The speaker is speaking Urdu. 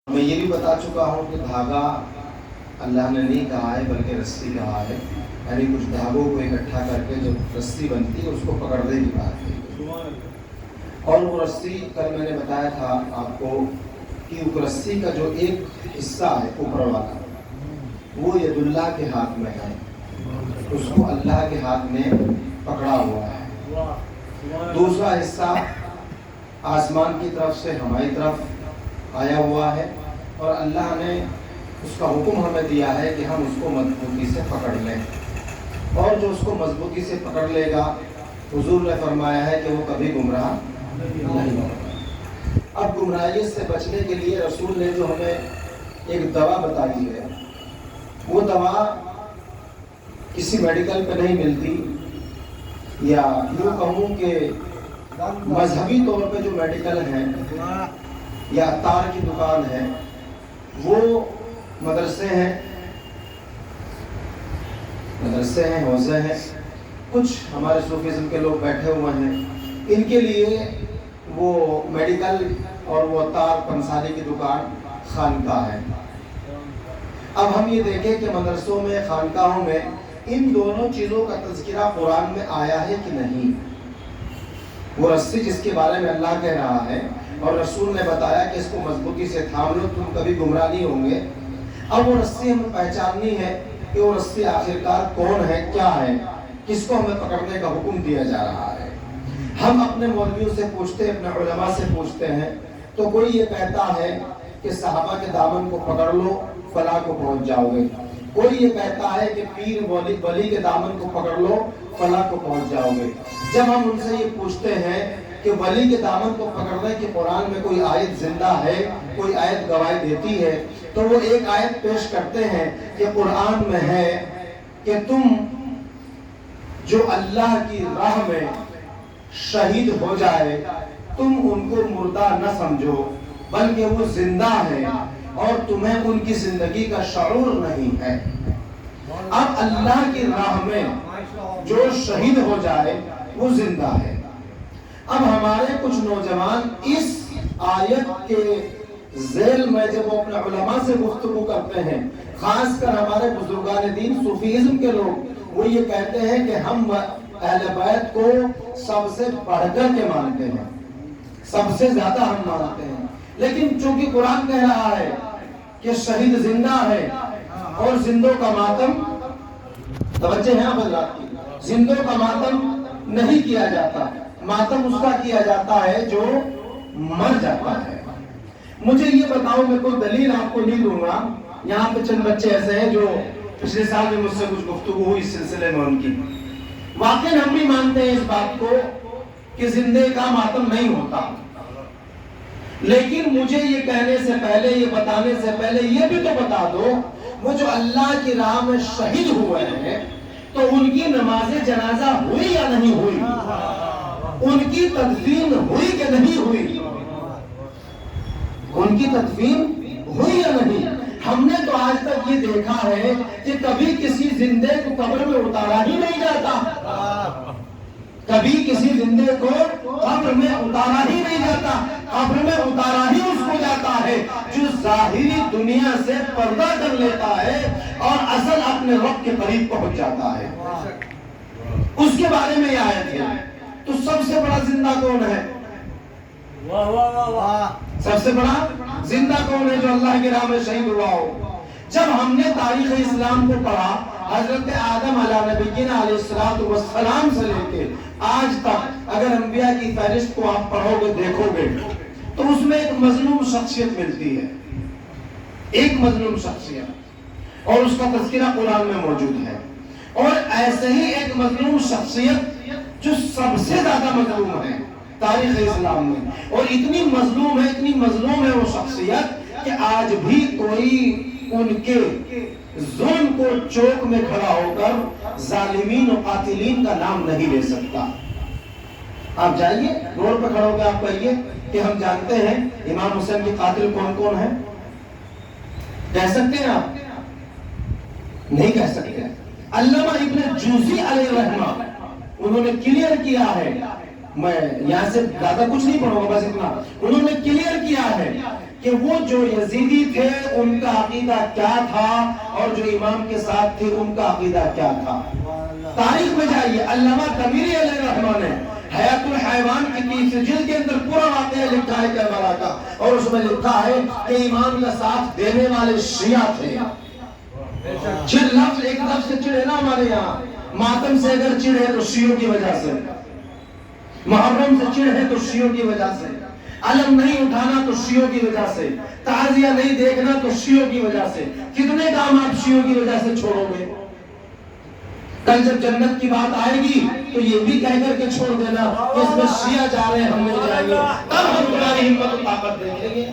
میں یہ بھی بتا چکا ہوں کہ دھاگا اللہ نے نہیں کہا ہے بلکہ رسی کہا ہے، یعنی کچھ دھاگوں کو اکٹھا کر کے جب رسی بنتی ہے اس کو پکڑنے کی بات ہے۔ اور وہ رسی کل میں نے بتایا تھا آپ کو کہ اس رسی کا جو ایک حصہ ہے اوپر والا وہ ید اللہ کے ہاتھ میں ہے، اس کو اللہ کے ہاتھ میں پکڑا ہوا ہے۔ دوسرا حصہ آسمان کی طرف سے ہماری طرف آیا ہوا ہے اور اللہ نے اس کا حکم ہمیں دیا ہے کہ ہم اس کو مضبوطی سے پکڑ لیں، اور جو اس کو مضبوطی سے پکڑ لے گا حضور نے فرمایا ہے کہ وہ کبھی گمراہ نہیں ہوگا۔ اب گمراہی سے بچنے کے لیے رسول نے جو ہمیں ایک دوا بتائی ہے، وہ دوا کسی میڈیکل پہ نہیں ملتی، یا یوں کہوں کہ مذہبی طور پہ جو میڈیکل ہیں یا عطار کی دکان ہے وہ مدرسے ہیں، حوزے ہیں، کچھ ہمارے صوفیزم کے لوگ بیٹھے ہوئے ہیں، ان کے لیے وہ میڈیکل اور وہ عطار پنسالی کی دکان خانقاہ ہے۔ اب ہم یہ دیکھیں کہ مدرسوں میں، خانقاہوں میں ان دونوں چیزوں کا تذکرہ قرآن میں آیا ہے کہ نہیں؟ وہ رسی جس کے بارے میں اللہ کہہ رہا ہے اور رسول نے بتایا کہ اس کو مضبوطی سے تھام لو، تم کبھی گمراہ نہیں ہوں گے۔ اب وہ رسی ہمیں پہچاننی ہے کہ وہ رسی آخرکار کون ہے، کیا ہے، کس کو ہمیں پکڑنے کا حکم دیا جا رہا ہے۔ ہم اپنے مولویوں سے پوچھتے ہیں، اپنے علماء سے پوچھتے ہیں، تو کوئی یہ کہتا ہے کہ صحابہ کے دامن کو پکڑ لو فلاح کو پہنچ جاؤ گے، کوئی یہ کہتا ہے کہ پیر ولی کے دامن کو پکڑ لو فلاح کو پہنچ جاؤ گے۔ جب ہم ان سے یہ پوچھتے ہیں کہ ولی کے دامن کو پکڑنے کی قرآن میں کوئی آیت زندہ ہے، کوئی آیت گواہی دیتی ہے، تو وہ ایک آیت پیش کرتے ہیں کہ قرآن میں ہے کہ تم جو اللہ کی راہ میں شہید ہو جائے تم ان کو مردہ نہ سمجھو بلکہ وہ زندہ ہے اور تمہیں ان کی زندگی کا شعور نہیں ہے۔ اب اللہ کی راہ میں جو شہید ہو جائے وہ زندہ ہے۔ اب ہمارے کچھ نوجوان اس آیت کے ذیل میں جب وہ اپنے علماء سے گفتگو کرتے ہیں، خاص کر ہمارے بزرگان دین صوفیزم کے لوگ، وہ یہ کہتے ہیں کہ ہم اہل بیت کو سب سے بڑھ کر کے مانتے ہیں، سب سے زیادہ ہم مانتے ہیں، لیکن چونکہ قرآن کہہ رہا ہے کہ شہید زندہ ہے اور زندوں کا ماتم، توجہ ہے حضرات کی، زندوں کا ماتم نہیں کیا جاتا، ماتم اس کا کیا جاتا ہے جو مر جاتا ہے۔ مجھے یہ بتاؤ، میں کوئی دلیل آپ کو نہیں دوں گا، یہاں پہ چند بچے ایسے ہیں جو پچھلے سال میں مجھ سے کچھ گفتگو ہوئی اس سلسلے میں ان کی، واقعی ہم بھی مانتے ہیں اس بات کو کہ زندے کا ماتم نہیں ہوتا، لیکن مجھے یہ کہنے سے پہلے، یہ بتانے سے پہلے یہ بھی تو بتا دو، وہ جو اللہ کی راہ میں شہید ہوئے ہیں تو ان کی نماز جنازہ ہوئی یا نہیں ہوئی؟ ان کی تدفین ہوئی کہ نہیں ہوئی؟ ان کی تدفین ہوئی یا نہیں؟ ہم نے تو آج تک یہ دیکھا ہے کہ کبھی کسی زندے کو قبر میں اتارا ہی نہیں جاتا، کبھی کسی زندے کو قبر میں اتارا ہی نہیں جاتا، قبر میں اتارا ہی اس کو جاتا ہے جو ظاہری دنیا سے پردہ کر لیتا ہے اور اصل اپنے رب کے قریب پہنچ جاتا ہے، اس کے بارے میں یہ آیت ہے۔ تو سب سے بڑا زندہ کون ہے؟ سب سے بڑا زندہ کون ہے جو اللہ کی راہ میں شہید ہوا ہو؟ جب ہم نے تاریخ اسلام کو پڑھا، حضرت آدم علیہ نبینا علیہ السلام سے لے کے آج تک اگر انبیاء کی فہرست کو آپ پڑھو گے، دیکھو گے، تو اس میں ایک مظلوم شخصیت ملتی ہے، ایک مظلوم شخصیت، اور اس کا تذکرہ قرآن میں موجود ہے۔ اور ایسے ہی ایک مظلوم شخصیت جو سب سے زیادہ مظلوم ہے تاریخ اسلام میں، اور اتنی مظلوم ہے وہ شخصیت کہ آج بھی کوئی ان کے ظلم کو چوک میں کھڑا ہو کر ظالمین و قاتلین کا نام نہیں لے سکتا۔ آپ جائیے روڈ پہ کھڑا ہو کے آپ کہیے کہ ہم جانتے ہیں امام حسین کے قاتل کون کون ہیں، کہہ سکتے ہیں آپ؟ نہیں کہہ سکتے۔ علامہ ابن جوزی علیہ رحمہ انہوں نے کلیئر کیا ہے، میں یہاں سے زیادہ کچھ نہیں پڑھوں گا، بس اتنا، انہوں نے کلیئر کیا ہے کہ وہ جو یزیدی تھے ان کا عقیدہ کیا تھا اور جو امام کے ساتھ تھے ان کا عقیدہ کیا تھا. تاریخ میں جائیے، علامہ تمیری علیہ الرحمہ نے حیات الحیوان کی 30 جلد کے اندر پورا واقعہ لکھا ہے کربلا کا، اور اس میں لکھا ہے کہ امام کا ساتھ دینے والے شیعہ تھے. ایک لفظ سے چڑھے نا ہمارے یہاں، ماتم سے اگر چڑھے تو شیعوں کی وجہ سے، محرم سے چڑھے تو شیعوں کی وجہ سے، علم نہیں اٹھانا تو شیعوں کی وجہ سے، تعزیہ نہیں دیکھنا تو شیعوں کی وجہ سے. کتنے کام آپ شیعوں کی وجہ سے چھوڑو گے؟ کل جب جنت کی بات آئے گی تو یہ بھی کہہ کر کے چھوڑ دینا کہ اس میں شیعہ جا رہے ہیں ہم نہیں جائیں گے، تب ہم تمہاری ہمت و طاقت دیکھیں گے.